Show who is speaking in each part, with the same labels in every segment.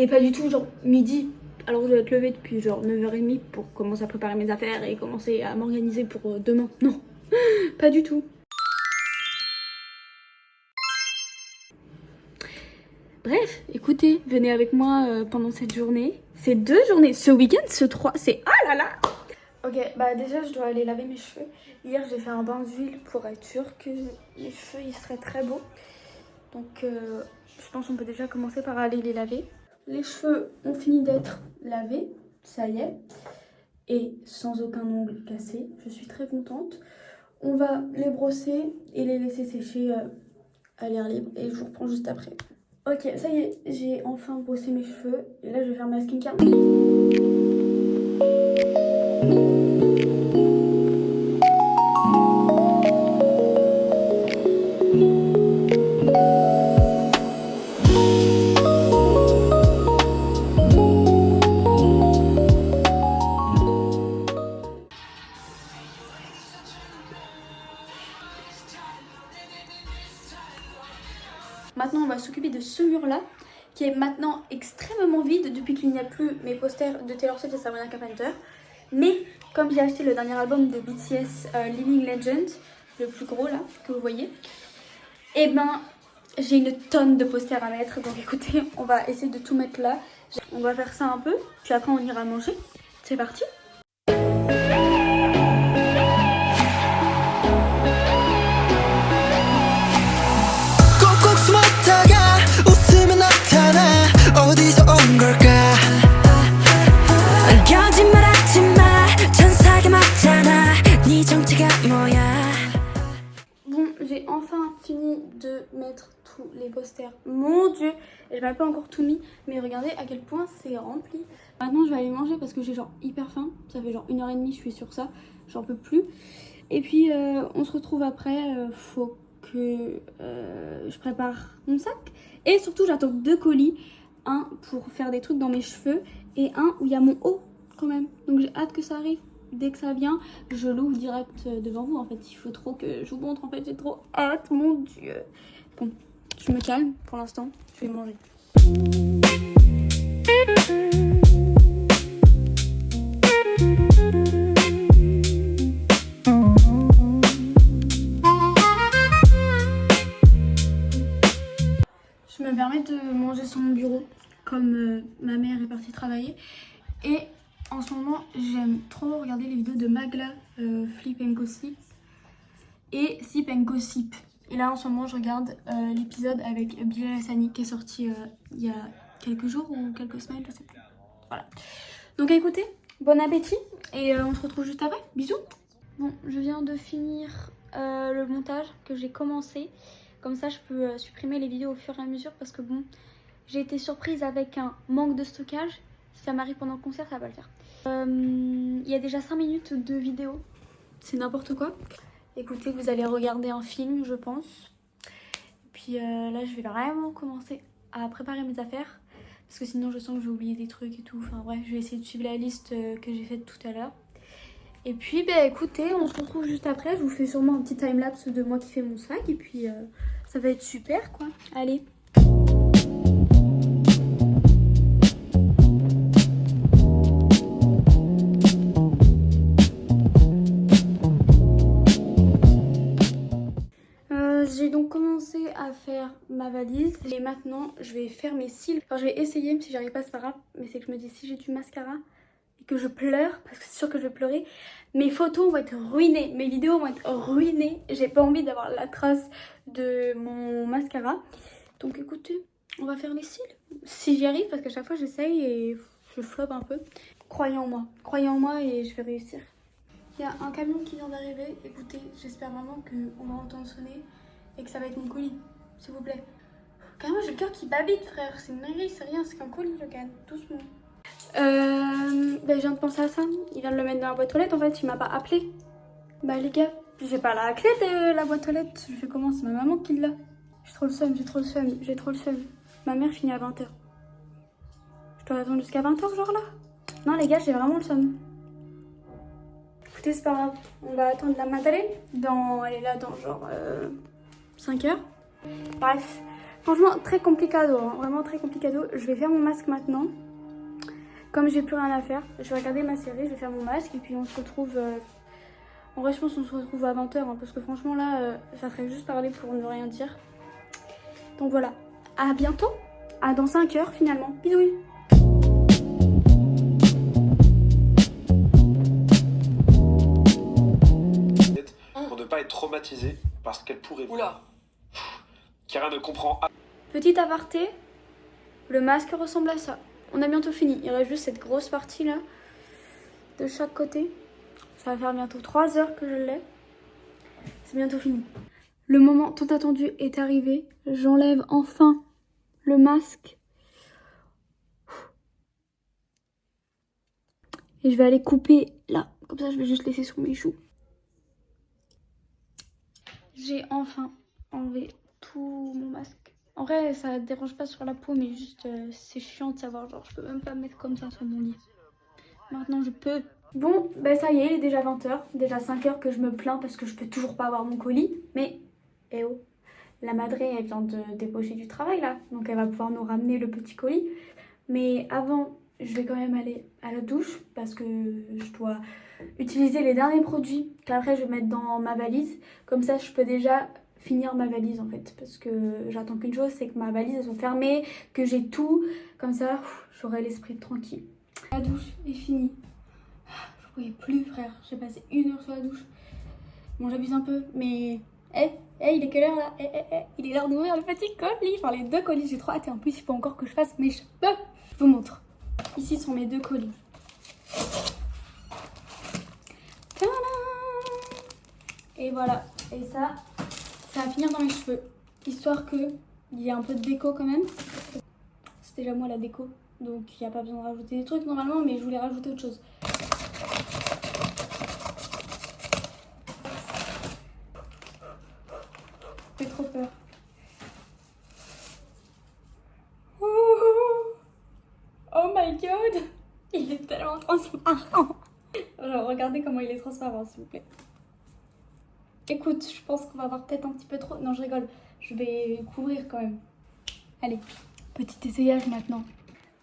Speaker 1: est pas du tout genre midi. Alors je dois être levée depuis genre 9h30 pour commencer à préparer mes affaires et commencer à m'organiser pour demain. Non, pas du tout. Bref, écoutez, venez avec moi pendant cette journée. Ces 2 journées, ce week-end, ce 3, c'est... Ah là là. Ok, bah déjà je dois aller laver mes cheveux. Hier j'ai fait un bain d'huile pour être sûre que les cheveux ils seraient très beaux. Donc je pense qu'on peut déjà commencer par aller les laver. Les cheveux ont fini d'être lavés, ça y est. Et sans aucun ongle cassé, je suis très contente. On va les brosser et les laisser sécher à l'air libre et je vous reprends juste après. Ok, ça y est, j'ai enfin brossé mes cheveux et là je vais faire ma skincare. Maintenant on va s'occuper de ce mur là qui est maintenant extrêmement vide depuis qu'il n'y a plus mes posters de Taylor Swift et Sabrina Carpenter. Mais comme j'ai acheté le dernier album de BTS, Living Legend, le plus gros là que vous voyez, et ben j'ai une tonne de posters à mettre. Donc écoutez, on va essayer de tout mettre là. On va faire ça un peu, puis après on ira manger. C'est parti. Bon, j'ai enfin fini de mettre tous les posters. Mon dieu, je n'ai pas encore tout mis, mais regardez à quel point c'est rempli. Maintenant je vais aller manger parce que j'ai genre hyper faim. Ça fait genre 1h30 je suis sur ça, j'en peux plus. Et puis on se retrouve après, faut que je prépare mon sac. Et surtout j'attends 2 colis, un pour faire des trucs dans mes cheveux et un où il y a mon haut quand même. Donc j'ai hâte que ça arrive. Dès que ça vient, je l'ouvre direct devant vous. En fait, il faut trop que je vous montre. En fait, j'ai trop hâte, mon dieu. Bon, je me calme pour l'instant. Je vais manger. Je me permets de manger sur mon bureau, comme ma mère est partie travailler. Et en ce moment, j'aime trop regarder les vidéos de Magla, Flip and Gossip et Sip and Gossip. Et là, en ce moment, je regarde l'épisode avec Bilal Hassani qui est sorti il y a quelques jours ou quelques semaines, je sais plus. Voilà. Donc écoutez, bon appétit et on se retrouve juste après. Bisous. Bon, je viens de finir le montage que j'ai commencé. Comme ça, je peux supprimer les vidéos au fur et à mesure parce que bon, j'ai été surprise avec un manque de stockage. Si ça m'arrive pendant le concert, ça va le faire. Il y a déjà 5 minutes de vidéo. C'est n'importe quoi. Écoutez, vous allez regarder un film, je pense. Et puis là, je vais vraiment commencer à préparer mes affaires. Parce que sinon, je sens que je vais oublier des trucs et tout. Enfin bref, je vais essayer de suivre la liste que j'ai faite tout à l'heure. Et puis, bah, écoutez, on se retrouve juste après. Je vous fais sûrement un petit timelapse de moi qui fais mon sac. Et puis, ça va être super, quoi. Allez. J'ai donc commencé à faire ma valise et maintenant je vais faire mes cils. Enfin, je vais essayer, même si j'arrive pas, c'est pas grave. Mais c'est que je me dis, si j'ai du mascara et que je pleure, parce que c'est sûr que je vais pleurer, mes photos vont être ruinées, mes vidéos vont être ruinées. J'ai pas envie d'avoir la trace de mon mascara. Donc écoutez, on va faire les cils. Si j'y arrive, parce qu'à chaque fois j'essaye et je floppe un peu. Croyez en moi et je vais réussir. Il y a un camion qui vient d'arriver. Écoutez, j'espère vraiment qu'on va entendre sonner et que ça va être mon colis, s'il vous plaît. Carrément, j'ai le cœur qui babite, frère. C'est une dinguerie, c'est rien, c'est qu'un colis, Logan. Doucement. Ben, je viens de penser à ça. Il vient de le mettre dans la boîte aux lettres, en fait. Il m'a pas appelé. Bah, les gars, j'ai pas la clé de la boîte aux lettres. Je fais comment? C'est ma maman qui l'a. J'ai trop le seum, j'ai trop le seum, j'ai trop le seum. Ma mère finit à 20h. Je dois attendre jusqu'à 20h, genre là? Non, les gars, j'ai vraiment le seum. Écoutez, c'est pas grave. On va attendre la Madeleine. Elle est là dans genre 5 heures. Bref, Franchement, très complicado, hein. Vraiment très complicado. Je vais faire mon masque maintenant. Comme j'ai plus rien à faire, je vais regarder ma série, je vais faire mon masque et puis on se retrouve... En vrai, je pense qu'on se retrouve à 20h hein, parce que franchement là, ça serait juste parler pour ne rien dire. Donc voilà, à bientôt, à dans 5 heures finalement. Bisous.
Speaker 2: Pour ne pas être traumatisée par ce qu'elle pourrait...
Speaker 3: Oula.
Speaker 2: Kira ne comprend...
Speaker 1: Petit aparté, le masque ressemble à ça. On a bientôt fini, il reste juste cette grosse partie là, de chaque côté. Ça va faire bientôt 3 heures que je l'ai. C'est bientôt fini. Le moment tant attendu est arrivé. J'enlève enfin le masque. Et je vais aller couper là. Comme ça, je vais juste laisser sur mes joues. J'ai enfin enlevé tout mon masque. En vrai, ça dérange pas sur la peau, mais juste c'est chiant de savoir. Genre, je peux même pas me mettre comme ça sur mon lit. Maintenant, je peux. Bon, ben ça y est, il est déjà 20h. Déjà 5h que je me plains parce que je peux toujours pas avoir mon colis. Mais, eh oh, la madré, elle vient de débaucher du travail là. Donc elle va pouvoir nous ramener le petit colis. Mais avant, je vais quand même aller à la douche parce que je dois utiliser les derniers produits qu'après je vais mettre dans ma valise. Comme ça, je peux déjà finir ma valise en fait. Parce que j'attends qu'une chose, c'est que ma valise elle soit fermée, que j'ai tout. Comme ça, j'aurai l'esprit tranquille. La douche est finie. Je pouvais plus, frère. J'ai passé 1 heure sur la douche. Bon, j'abuse un peu, mais... il est quelle heure là? Il est l'heure d'ouvrir le petit colis. Enfin, les 2 colis, j'ai trop hâte. Et en plus, il faut encore que je fasse mes cheveux. Je vous montre. Ici sont mes 2 colis. Tadam! Et voilà. Et ça va finir dans mes cheveux. Histoire qu'il y ait un peu de déco quand même. C'est déjà moi la déco. Donc, il n'y a pas besoin de rajouter des trucs normalement, mais je voulais rajouter autre chose. J'ai trop peur. Oh my god! Il est tellement transparent. Genre, regardez comment il est transparent, s'il vous plaît. Écoute, je pense qu'on va avoir peut-être un petit peu trop... Non, je rigole. Je vais couvrir quand même. Allez, petit essayage maintenant.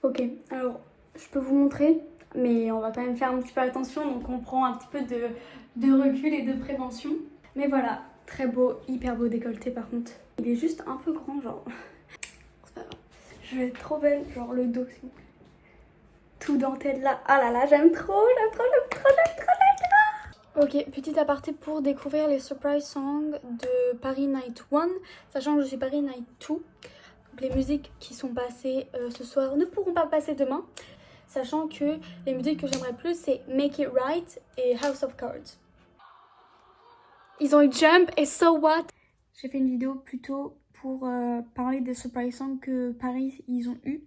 Speaker 1: Ok, alors, je peux vous montrer, mais on va quand même faire un petit peu attention. Donc, on prend un petit peu de recul et de prévention. Mais voilà, très beau, hyper beau décolleté par contre. Il est juste un peu grand, genre. C'est pas grave. Je vais être trop belle, genre le dos, s'il vous plaît. Tout dentelle là. Ah là là, j'aime trop. Ok, petit aparté pour découvrir les surprise songs de Paris Night 1, sachant que je suis Paris Night 2. Donc les musiques qui sont passées ce soir ne pourront pas passer demain, sachant que les musiques que j'aimerais plus c'est Make It Right et House of Cards. Ils ont eu Jump et So What. J'ai fait une vidéo plutôt pour parler des surprise songs que Paris ils ont eu.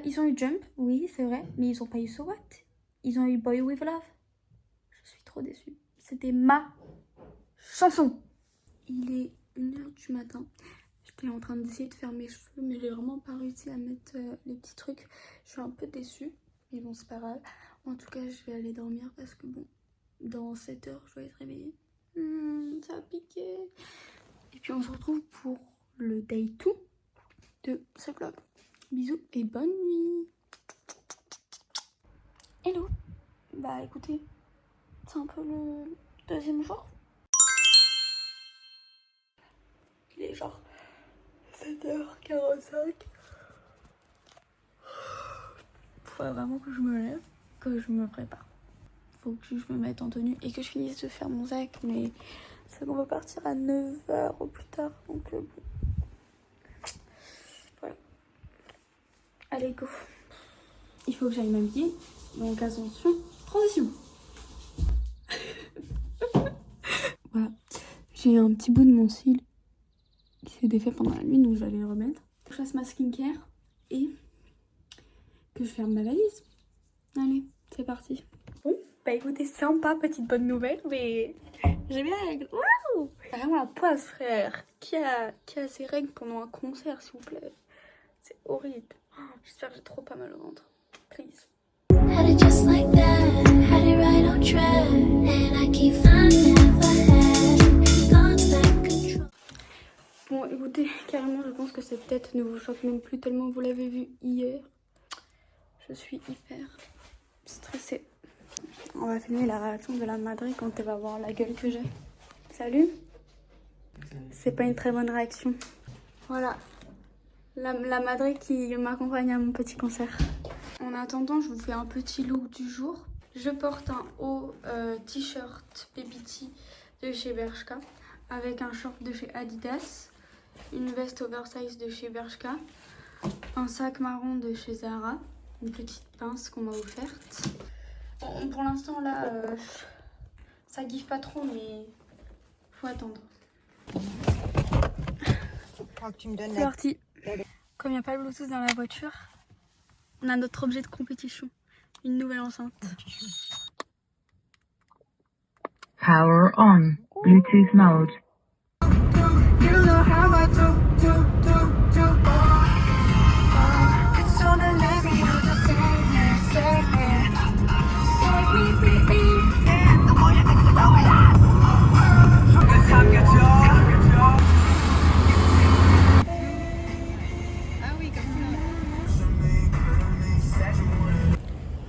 Speaker 1: Ils ont eu Jump, oui c'est vrai, mais ils ont pas eu So What. Ils ont eu Boy With Love. Je suis trop déçue. C'était ma chanson. Il est 1h du matin. J'étais en train d'essayer de faire mes cheveux, mais j'ai vraiment pas réussi à mettre les petits trucs. Je suis un peu déçue, mais bon, c'est pas grave. En tout cas, je vais aller dormir parce que bon, dans 7 heures, je dois être réveillée. Ça a piqué. Et puis, on se retrouve pour le day 2 de ce vlog. Bisous et bonne nuit. Hello. Bah écoutez, c'est un peu le 2e jour. Il est genre 7h45. Faudrait vraiment que je me lève, que je me prépare. Faut que je me mette en tenue et que je finisse de faire mon sac. Mais c'est qu'on va partir à 9h au plus tard. Donc bon. Voilà. Allez, go. Il faut que j'aille m'habiller. Donc attention, transition. Voilà, j'ai un petit bout de mon cil qui s'est défait pendant la nuit, donc je vais aller le remettre. Que je fasse ma skincare et que je ferme ma valise. Allez, c'est parti. Bon, bah écoutez, sympa, petite bonne nouvelle, mais j'ai mes règles. Waouh! Vraiment la poisse, frère. Qui a ses règles pendant un concert, s'il vous plaît? C'est horrible. Oh, j'espère que j'ai trop pas mal au ventre. Please. Had it just like that, had it right on track, and I keep finding. Bon, dégoûtée, carrément. Je pense que cette tête ne vous choque même plus tellement vous l'avez vu hier. Je suis hyper stressée. On va filmer la réaction de la madrée quand elle va voir la gueule que j'ai. Salut. C'est pas une très bonne réaction. Voilà. La madrée qui m'accompagne à mon petit concert. En attendant, je vous fais un petit look du jour. Je porte un haut t-shirt BBT de chez Bershka avec un short de chez Adidas, une veste oversize de chez Bershka, un sac marron de chez Zara, une petite pince qu'on m'a offerte. Bon, pour l'instant là, ça gifle pas trop mais faut attendre. C'est parti. Comme il n'y a pas de Bluetooth dans la voiture, on a notre objet de compétition, une nouvelle enceinte.
Speaker 3: Power on. Bluetooth mode.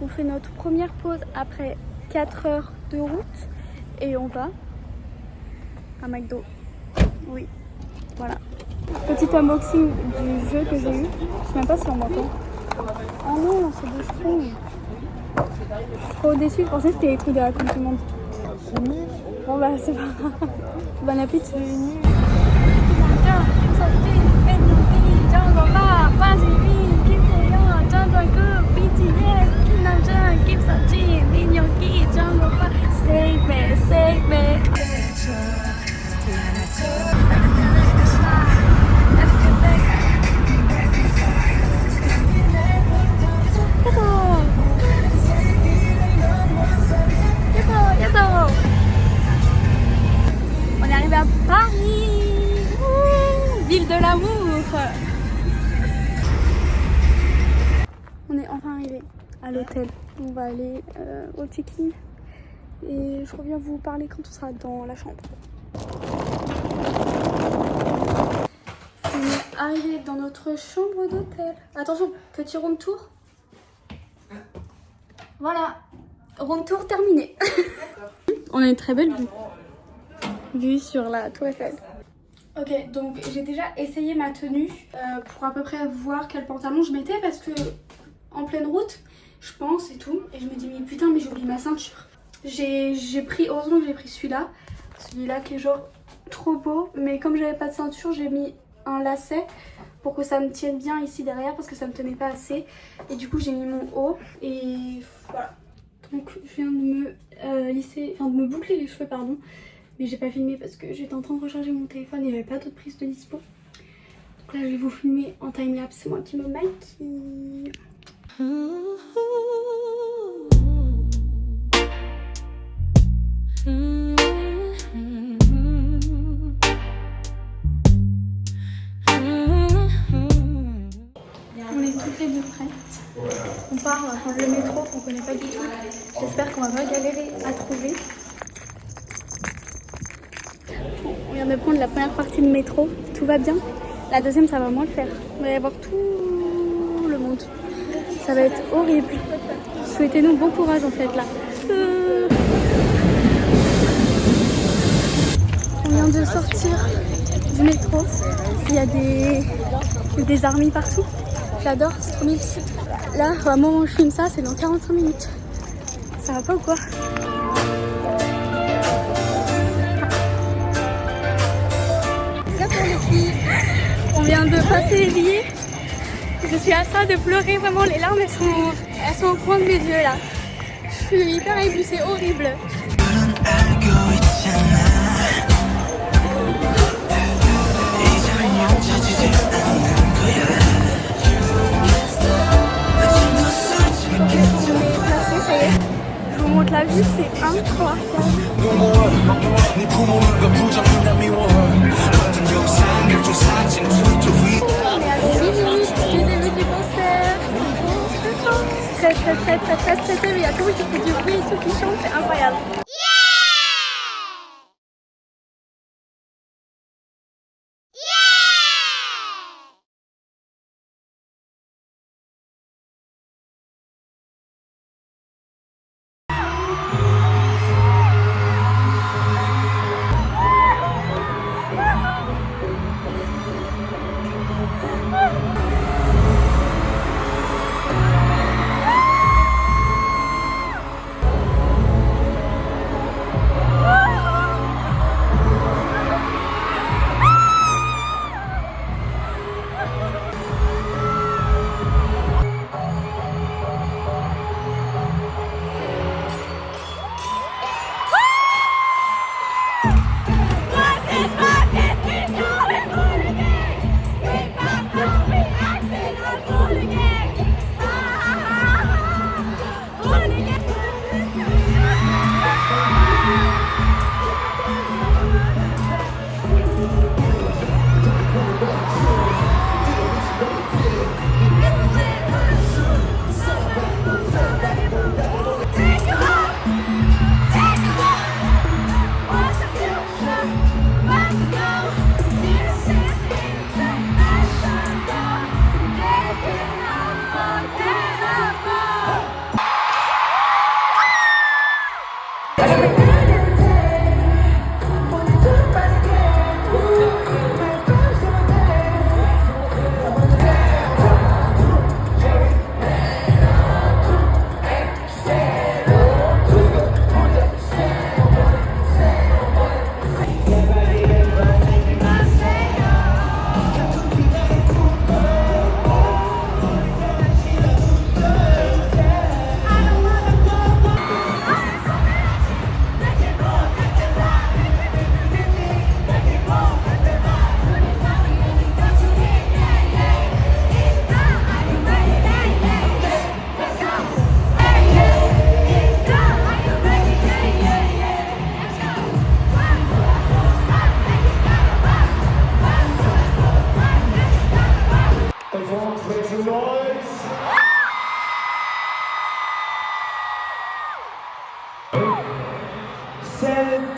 Speaker 1: On fait notre première pause après 4 heures de route et on va à McDo. Oui, voilà. Petit unboxing du jeu que j'ai eu. Je sais même pas si on m'entend. Oh non, c'est des strings. Je suis trop déçue, je pensais que c'était les trucs de la Coupe du Monde. Bon bah c'est pas grave. Bon appétit. On est arrivé à Paris, ville de l'amour. On est enfin arrivé à l'hôtel. On va aller au check-in et je reviens vous parler quand on sera dans la chambre. On est arrivé dans notre chambre d'hôtel. Attention, petit room tour. Voilà, room tour terminé. On a une très belle vue sur la Tour Eiffel. Ok, donc j'ai déjà essayé ma tenue pour à peu près voir quel pantalon je mettais parce que en pleine route, je pense et tout, et je me dis mais putain mais j'ai oublié ma ceinture. Heureusement que j'ai pris celui-là qui est genre trop beau, mais comme j'avais pas de ceinture, j'ai mis un lacet pour que ça me tienne bien ici derrière parce que ça me tenait pas assez, et du coup j'ai mis mon haut et voilà. Donc je viens de me boucler les cheveux pardon, mais j'ai pas filmé parce que j'étais en train de recharger mon téléphone et il n'y avait pas d'autres prises de dispo. Donc là je vais vous filmer en timelapse, c'est moi qui me maquille. On est toutes les deux prêtes. On part, on va prendre le métro qu'on connaît pas du tout. J'espère qu'on va pas galérer à trouver. On vient de prendre la première partie de métro, tout va bien. La deuxième ça va moins le faire. Il va y avoir tout le monde. Ça va être horrible. Souhaitez-nous bon courage en fait là. On vient de sortir du métro. Il y a des armées partout. J'adore, c'est trop mignon. Là, au moment où je filme ça, c'est dans 45 minutes. Ça va pas ou quoi? Ça pour les filles. On vient de passer les billets. Je suis à ça de pleurer, vraiment les larmes elles sont au coin de mes yeux là. Je suis hyper émue, c'est horrible. Je vous montre la vue, c'est incroyable. Très stressé, mais il y a tout qui fait du bruit et tout qui chante, c'est incroyable.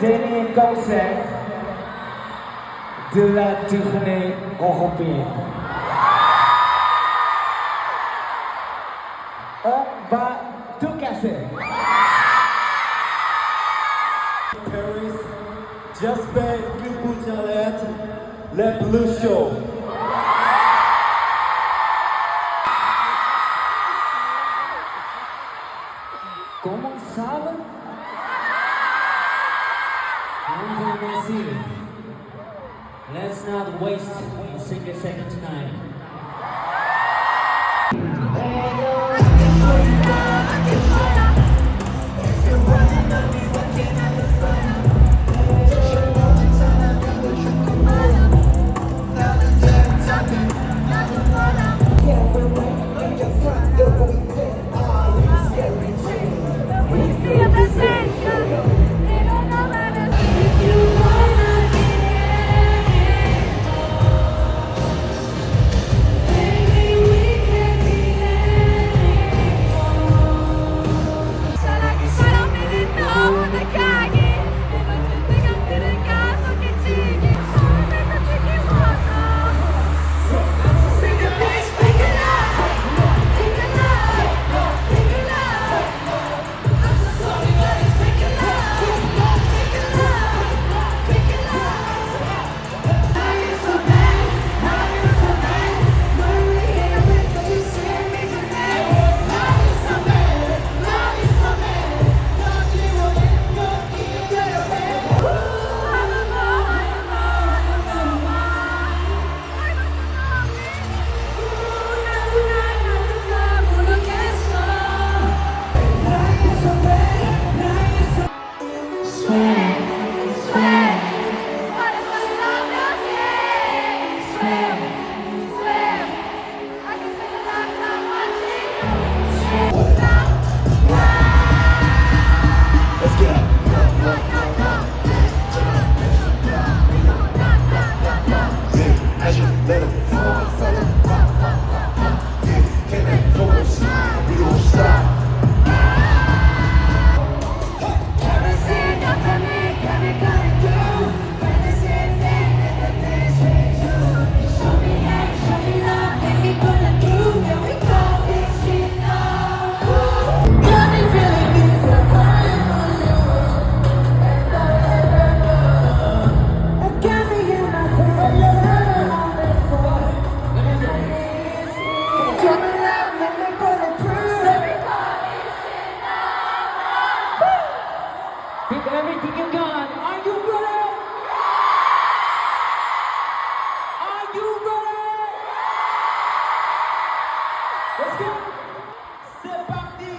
Speaker 4: dernier concert de la tournée européenne. On va tout casser.
Speaker 5: Paris, Jasper Gilbert, Le Blue Show.
Speaker 4: Comment ça va? Merci. Let's not waste a single second tonight. Give everything you got. Are you ready? Are you ready? Let's go. C'est parti.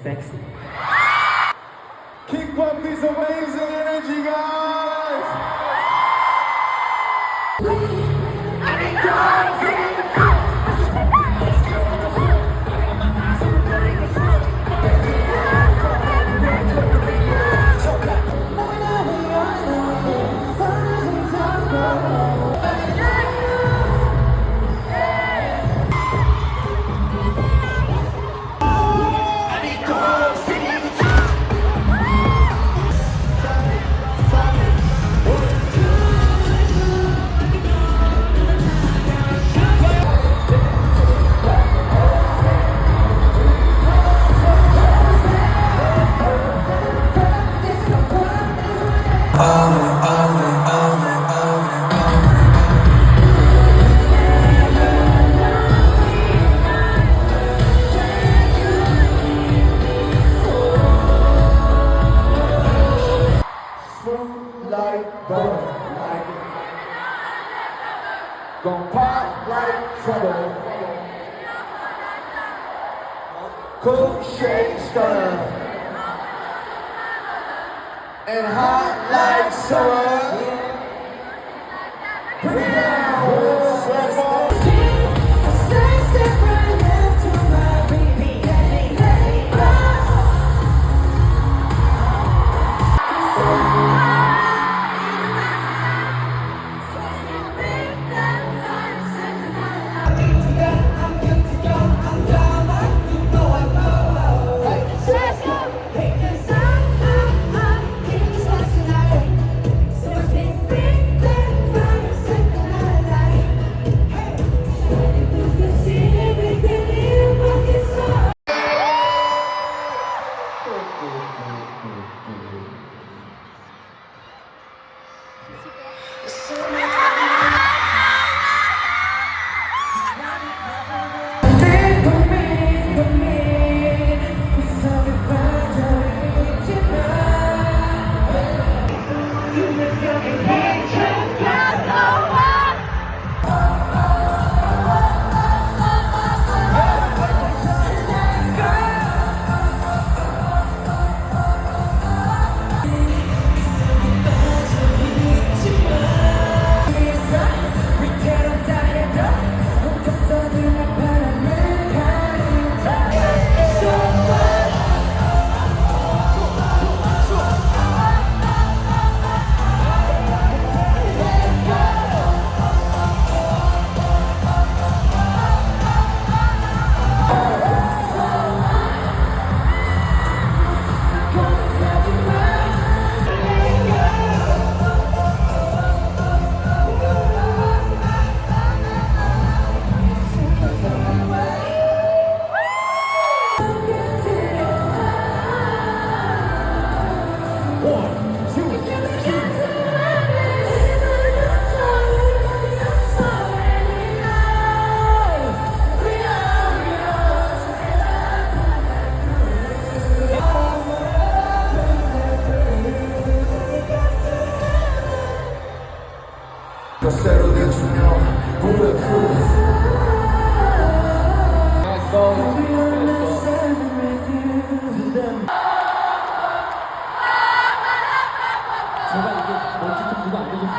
Speaker 4: Sexy.
Speaker 5: Keep up this amazing energy, guys! trouble. Cool shade stunner. And hot like summer. Bring it down, slap on. 새로 내주면 bulletproof.
Speaker 4: 제발 이게 먼지 좀 누가 안 해줬으면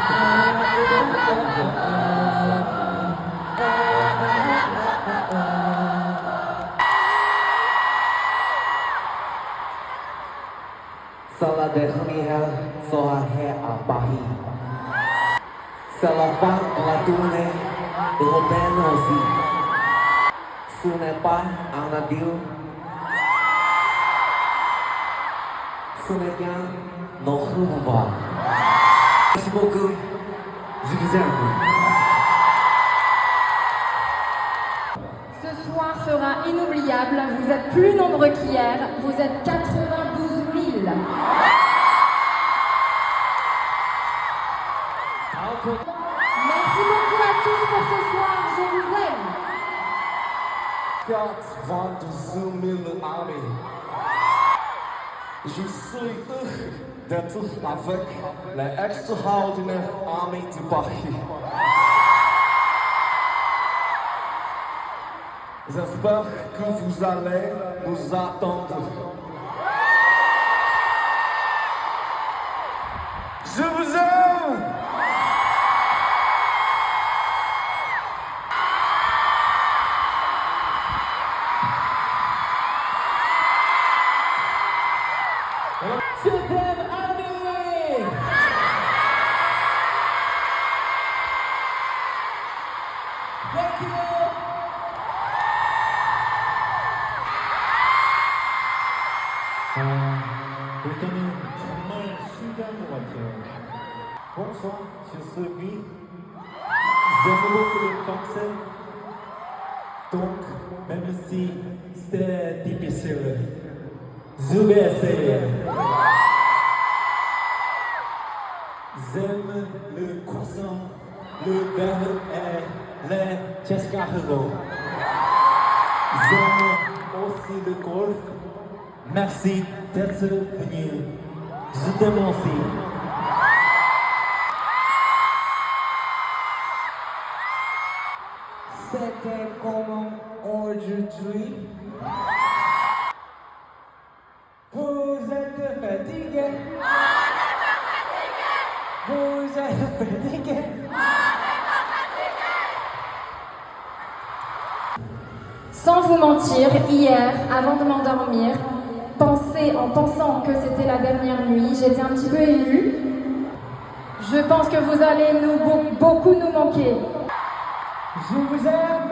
Speaker 6: Salah dernière soirée à Paris. C'est la fin de la tournée européenne aussi. Ce n'est pas un adieu. Ce n'est qu'un au revoir. Merci beaucoup. Je vous aime.
Speaker 7: Ce soir sera inoubliable. Vous êtes plus nombreux qu'hier. Vous êtes 92 000. Merci beaucoup à tous pour ce soir. Je vous aime.
Speaker 5: 92 000 amis. Je suis heureux d'être avec l'extraordinaire armée de Paris. J'espère que vous allez nous attendre. Je vous aime!
Speaker 4: Je t'aime, Ami! Thank you!
Speaker 5: 일단은 정말 신기한 것 같아요. Bonsoir, je suis Guy. J'aime beaucoup le français. Donc, même si c'est difficile, je vais essayer. J'aime le croissant, le beurre et les escargots. J'aime aussi le golf. Merci d'être venu. Je t'aime aussi.
Speaker 6: C'était
Speaker 5: nuit. Vous êtes fatigué. Vous êtes fatigué.
Speaker 7: Sans vous mentir, hier, avant de m'endormir, en pensant que c'était la dernière nuit, j'étais un petit peu émue. Je pense que vous allez beaucoup nous manquer.
Speaker 5: Je vous aime.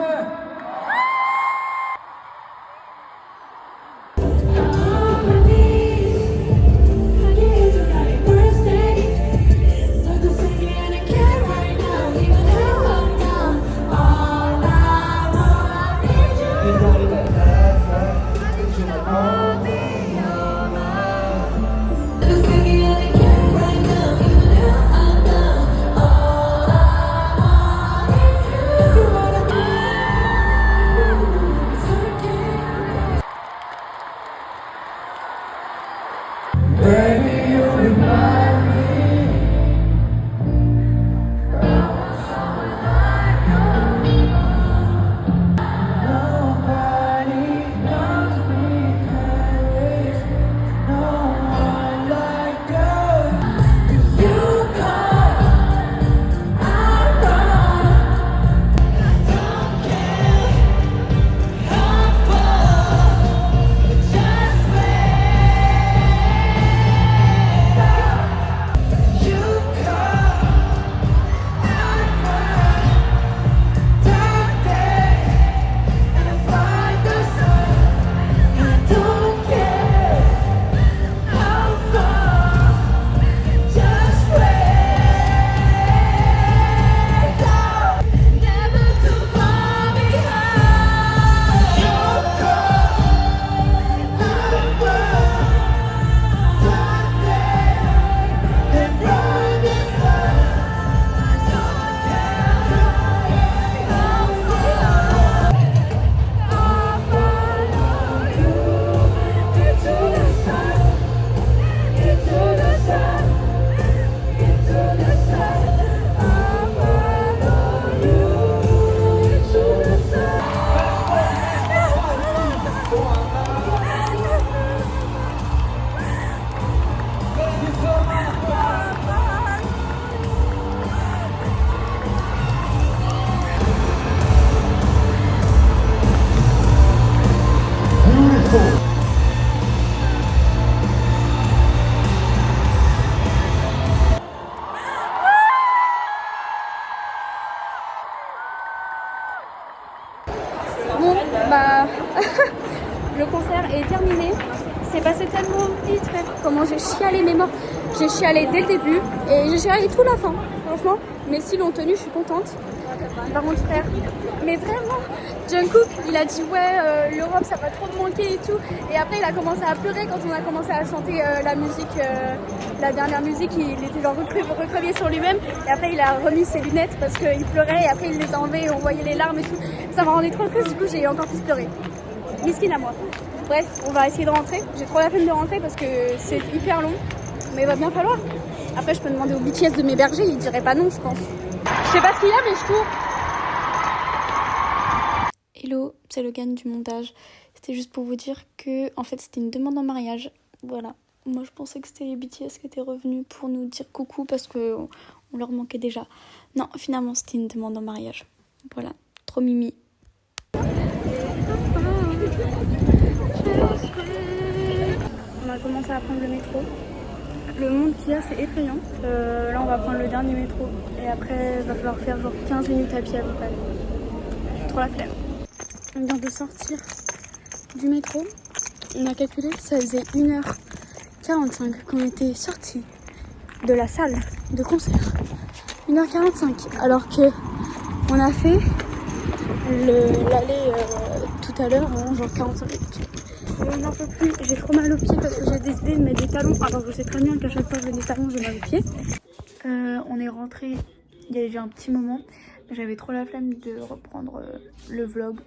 Speaker 1: Bon, bah, le concert est terminé. C'est passé tellement vite, frère. Comment j'ai chialé mes morts. J'ai chialé dès le début et j'ai chialé tout la fin, franchement. Mes cils ont tenu, je suis contente. Par contre, frère, mais vraiment, Jungkook, il a dit ouais, l'Europe ça va trop me manquer et tout. Et après, il a commencé à pleurer quand on a commencé à chanter la musique, la dernière musique. Il était genre recrevé sur lui-même. Et après, il a remis ses lunettes parce qu'il pleurait. Et après, il les a enlevées et on voyait les larmes et tout. Ça m'a rendu trop triste, du coup, j'ai encore plus pleuré. Miskin à moi. Bref, on va essayer de rentrer. J'ai trop la peine de rentrer parce que c'est hyper long. Mais il va bien falloir. Après, je peux demander au BTS de m'héberger. Il dirait pas non, je pense. Je sais pas ce qu'il y a, mais je cours. Hello, c'est Logan du montage. C'était juste pour vous dire que, en fait, c'était une demande en mariage. Voilà. Moi, je pensais que c'était les BTS qui étaient revenus pour nous dire coucou parce que on leur manquait déjà. Non, finalement, c'était une demande en mariage. Voilà. Trop mimi. On a commencé à prendre le métro. Le monde qu'il y a, c'est effrayant. Là, on va prendre le dernier métro. Et après, il va falloir faire genre 15 minutes à pied à peu près. Trop la flemme. On vient de sortir du métro. On a calculé, ça faisait 1h45 qu'on était sortis de la salle de concert. 1h45. Alors que on a fait l'aller tout à l'heure, genre 45 minutes. Je n'en peux plus, j'ai trop mal aux pieds parce que j'ai décidé de mettre des talons. Alors je sais très bien qu'à chaque fois que je mets des talons, j'ai mal aux pieds. On est rentré il y a déjà un petit moment. J'avais trop la flemme de reprendre le vlog.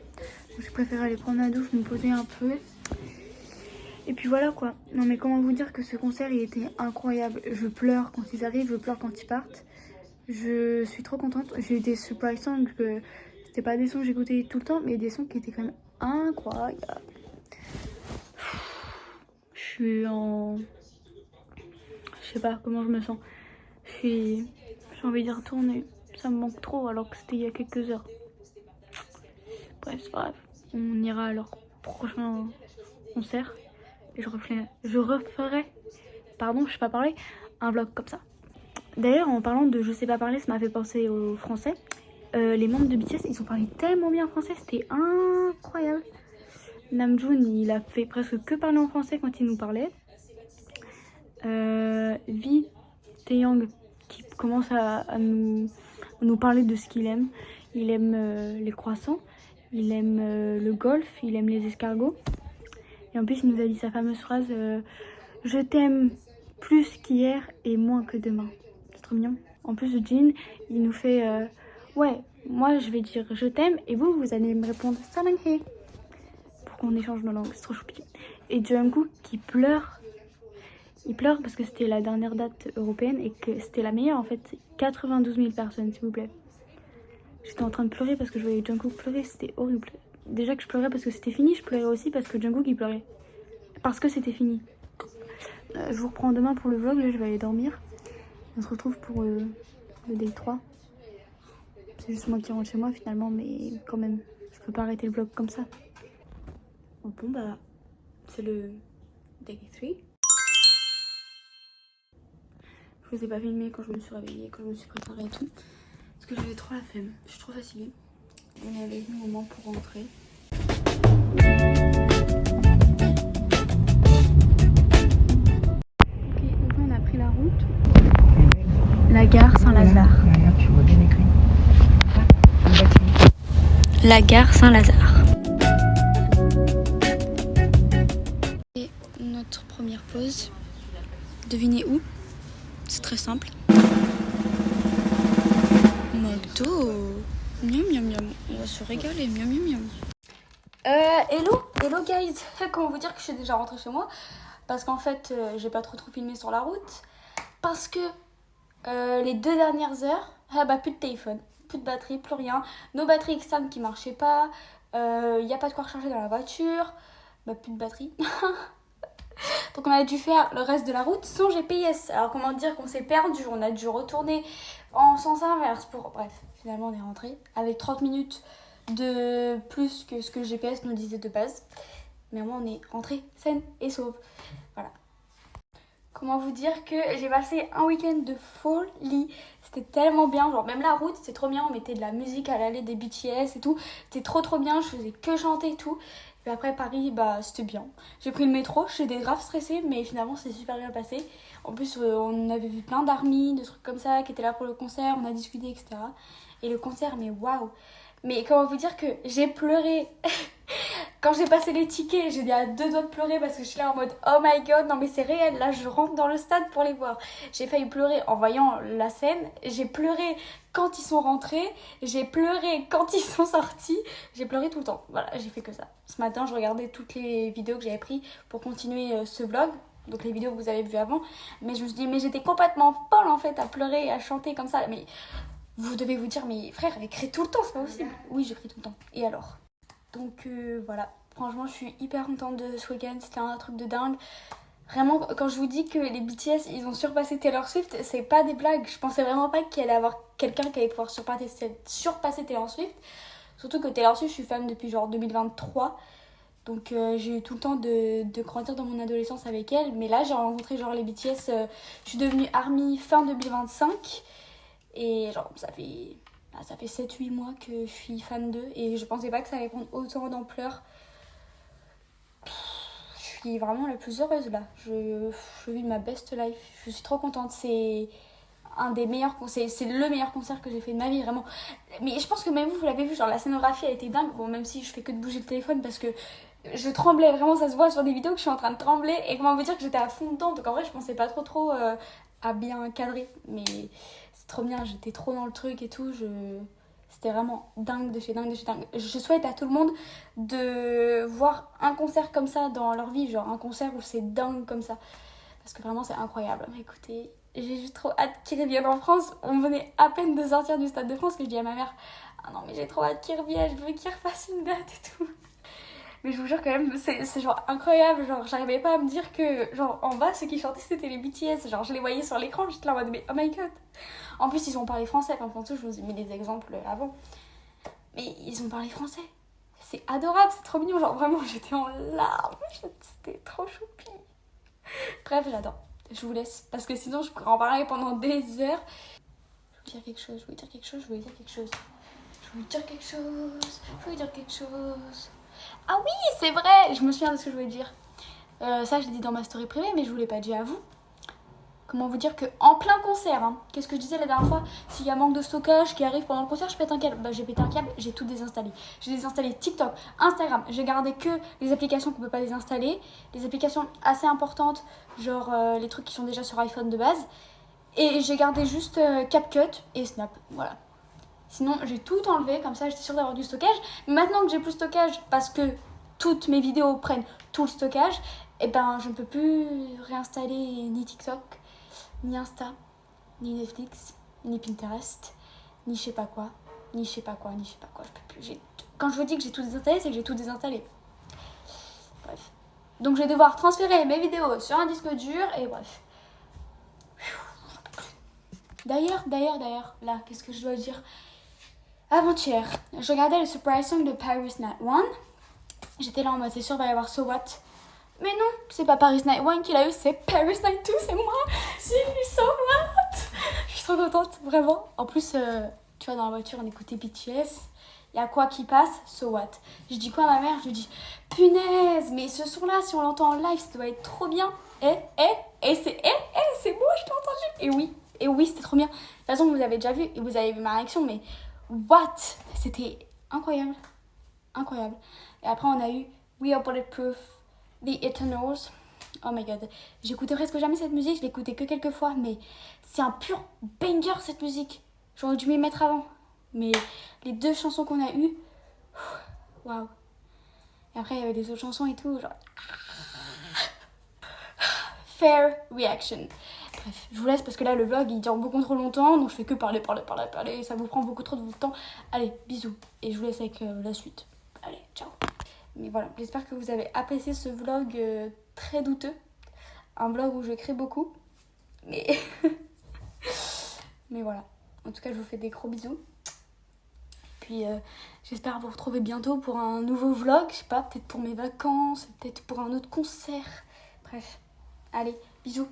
Speaker 1: J'ai préféré aller prendre ma douche, me poser un peu. Et puis voilà quoi. Non mais comment vous dire que ce concert il était incroyable. Je pleure quand ils arrivent, je pleure quand ils partent. Je suis trop contente. J'ai eu des surprise songs que c'était pas des sons que j'écoutais tout le temps, mais des sons qui étaient quand même incroyable. Je suis en... Je sais pas comment je me sens. J'ai envie d'y retourner. Ça me manque trop alors que c'était il y a quelques heures. Bref, c'est pas grave. On ira à leur prochain concert. Et je referai, pardon, je sais pas parler, un vlog comme ça. D'ailleurs, en parlant de je sais pas parler, ça m'a fait penser au français. Les membres de BTS, ils ont parlé tellement bien français, c'était incroyable. Namjoon, il a fait presque que parler en français quand il nous parlait. V, Taeyang, qui commence à nous parler de ce qu'il aime. Il aime les croissants, il aime le golf, il aime les escargots. Et en plus, il nous a dit sa fameuse phrase je t'aime plus qu'hier et moins que demain. C'est trop mignon. En plus, Jin, il nous fait ouais, moi je vais dire je t'aime et vous allez me répondre Sa랑해 pour qu'on échange nos langues. C'est trop choupi. Et Jungkook qui pleure. Il pleure parce que c'était la dernière date européenne et que c'était la meilleure en fait. 92 000 personnes, s'il vous plaît. J'étais en train de pleurer parce que je voyais Jungkook pleurer, c'était horrible. Déjà que je pleurais parce que c'était fini, je pleurais aussi parce que Jungkook il pleurait. Parce que c'était fini. Je vous reprends demain pour le vlog, là je vais aller dormir. On se retrouve pour le day 3. C'est juste moi qui rentre chez moi finalement, mais quand même, je peux pas arrêter le vlog comme ça. Bon bah, c'est le day 3. Je vous ai pas filmé quand je me suis réveillée, quand je me suis préparée et tout. Parce que j'avais trop la flemme, je suis trop fatiguée. On est avec nous au moment pour rentrer. Ok, donc là on a pris la route. La gare Saint-Lazare. La gare Saint-Lazare. Et notre première pause. Devinez où? C'est très simple. McDo. Miam miam miam. On va se régaler. Miam miam miam. Hello guys. Comment vous dire que je suis déjà rentrée chez moi? Parce qu'en fait, j'ai pas trop filmé sur la route. Parce que les 2 dernières heures, plus de téléphone, plus de batterie, plus rien. Nos batteries externes qui marchaient pas. Y a pas de quoi recharger dans la voiture. Plus de batterie. Donc on a dû faire le reste de la route sans GPS. Alors comment dire qu'on s'est perdu, on a dû retourner en sens inverse pour... Bref, finalement on est rentré avec 30 minutes de plus que ce que le GPS nous disait de base. Mais au moins on est rentré saine et sauve. Voilà. Comment vous dire que j'ai passé un week-end de folie. C'était tellement bien, genre même la route c'était trop bien. On mettait de la musique à l'aller des BTS et tout. C'était trop bien, je faisais que chanter et tout. Et après Paris, c'était bien. J'ai pris le métro, j'étais grave stressée, mais finalement c'est super bien passé. En plus, on avait vu plein d'armies, de trucs comme ça, qui étaient là pour le concert, on a discuté, etc. Et le concert, mais waouh! Mais comment vous dire que j'ai pleuré quand j'ai passé les tickets, j'étais à 2 doigts de pleurer parce que je suis là en mode oh my god, non mais c'est réel, là je rentre dans le stade pour les voir. J'ai failli pleurer en voyant la scène, j'ai pleuré quand ils sont rentrés, j'ai pleuré quand ils sont sortis, j'ai pleuré tout le temps. Voilà, j'ai fait que ça. Ce matin, je regardais toutes les vidéos que j'avais prises pour continuer ce vlog, donc les vidéos que vous avez vues avant, mais je me suis dit mais j'étais complètement folle en fait à pleurer et à chanter comme ça, mais vous devez vous dire mais frère, elle crie tout le temps, c'est pas possible. Oui, je crie tout le temps. Et alors? Donc voilà, franchement je suis hyper contente de ce week-end, c'était un truc de dingue. Vraiment, quand je vous dis que les BTS ils ont surpassé Taylor Swift, c'est pas des blagues. Je pensais vraiment pas qu'il allait y avoir quelqu'un qui allait pouvoir surpasser Taylor Swift. Surtout que Taylor Swift, je suis fan depuis genre 2023. Donc j'ai eu tout le temps de grandir dans mon adolescence avec elle. Mais là j'ai rencontré genre les BTS, je suis devenue ARMY fin 2025. Et genre ça fait 7-8 mois que je suis fan d'eux et je pensais pas que ça allait prendre autant d'ampleur. Je suis vraiment la plus heureuse là. Je vis ma best life. Je suis trop contente. C'est un des meilleurs concerts. C'est le meilleur concert que j'ai fait de ma vie, vraiment. Mais je pense que même vous l'avez vu, genre la scénographie a été dingue. Bon, même si je fais que de bouger le téléphone parce que je tremblais. Vraiment, ça se voit sur des vidéos que je suis en train de trembler. Et comment vous dire que j'étais à fond dedans. Donc en vrai, je pensais pas trop à bien cadrer. Mais c'est trop bien, j'étais trop dans le truc et tout. C'était vraiment dingue de chez dingue. Je souhaite à tout le monde de voir un concert comme ça dans leur vie, genre un concert où c'est dingue comme ça. Parce que vraiment c'est incroyable. Mais écoutez, j'ai juste trop hâte qu'ils reviennent en France. On venait à peine de sortir du Stade de France que je dis à ma mère ah non mais j'ai trop hâte qu'ils reviennent, je veux qu'ils refassent une date et tout. Mais je vous jure quand même, c'est genre incroyable. Genre, j'arrivais pas à me dire que, genre, en bas, ceux qui chantaient, c'était les BTS. Genre, je les voyais sur l'écran, j'étais là en mode, mais oh my god. En plus, ils ont parlé français. Enfin, pour tout, je vous ai mis des exemples avant. Mais ils ont parlé français. C'est adorable, c'est trop mignon. Genre, vraiment, j'étais en larmes. C'était trop choupi. Bref, j'adore. Je vous laisse. Parce que sinon, je pourrais en parler pendant des heures. Je voulais dire quelque chose, je voulais dire quelque chose, je voulais dire quelque chose. Je voulais dire quelque chose, je voulais dire quelque chose. Ah oui, c'est vrai, je me souviens de ce que je voulais dire. Ça, je l'ai dit dans ma story privée, mais je vous l'ai pas dit à vous. Comment vous dire que en plein concert, hein, qu'est-ce que je disais la dernière fois, s'il y a manque de stockage qui arrive pendant le concert, je pète un câble. Bah, j'ai pété un câble, j'ai tout désinstallé. J'ai désinstallé TikTok, Instagram, j'ai gardé que les applications qu'on peut pas désinstaller, les applications assez importantes, genre les trucs qui sont déjà sur iPhone de base. Et j'ai gardé juste CapCut et Snap, voilà. Sinon, j'ai tout enlevé, comme ça j'étais sûre d'avoir du stockage. Mais maintenant que j'ai plus de stockage, parce que toutes mes vidéos prennent tout le stockage, et ben je ne peux plus réinstaller ni TikTok, ni Insta, ni Netflix, ni Pinterest, ni je sais pas quoi, ni je sais pas quoi, ni je sais pas quoi. Je peux plus. Quand je vous dis que j'ai tout désinstallé, c'est que j'ai tout désinstallé. Bref. Donc je vais devoir transférer mes vidéos sur un disque dur, et bref. D'ailleurs, là, qu'est-ce que je dois dire? Avant-hier, je regardais le surprise song de Paris Night One. J'étais là en mode, c'est sûr, il va y avoir So What. Mais non, c'est pas Paris Night One qui l'a eu, c'est Paris Night 2, c'est moi. J'ai eu So What. Je suis trop contente, vraiment. En plus, tu vois, dans la voiture, on écoutait BTS. Il y a quoi qui passe? So What. Je dis quoi à ma mère? Je lui dis, punaise, mais ce son-là, si on l'entend en live, ça doit être trop bien. C'est moi, je t'ai entendu. Et oui, c'était trop bien. De toute façon, vous avez déjà vu, et vous avez vu ma réaction, mais what? C'était incroyable. Incroyable. Et après, on a eu We Are Bulletproof, The Eternals. Oh my god. J'écoutais presque jamais cette musique, je l'écoutais que quelques fois, mais c'est un pur banger cette musique. J'aurais dû m'y mettre avant. Mais les deux chansons qu'on a eues, waouh. Et après, il y avait des autres chansons et tout, genre. Fair reaction. Bref, je vous laisse parce que là le vlog il dure beaucoup trop longtemps, donc je fais que parler, ça vous prend beaucoup trop de votre temps. Allez, bisous, et je vous laisse avec la suite. Allez, ciao. Mais voilà, j'espère que vous avez apprécié ce vlog très douteux. Un vlog où je crie beaucoup, mais mais voilà. En tout cas, je vous fais des gros bisous. Puis j'espère vous retrouver bientôt pour un nouveau vlog, je sais pas, peut-être pour mes vacances, peut-être pour un autre concert. Bref, allez, bisous.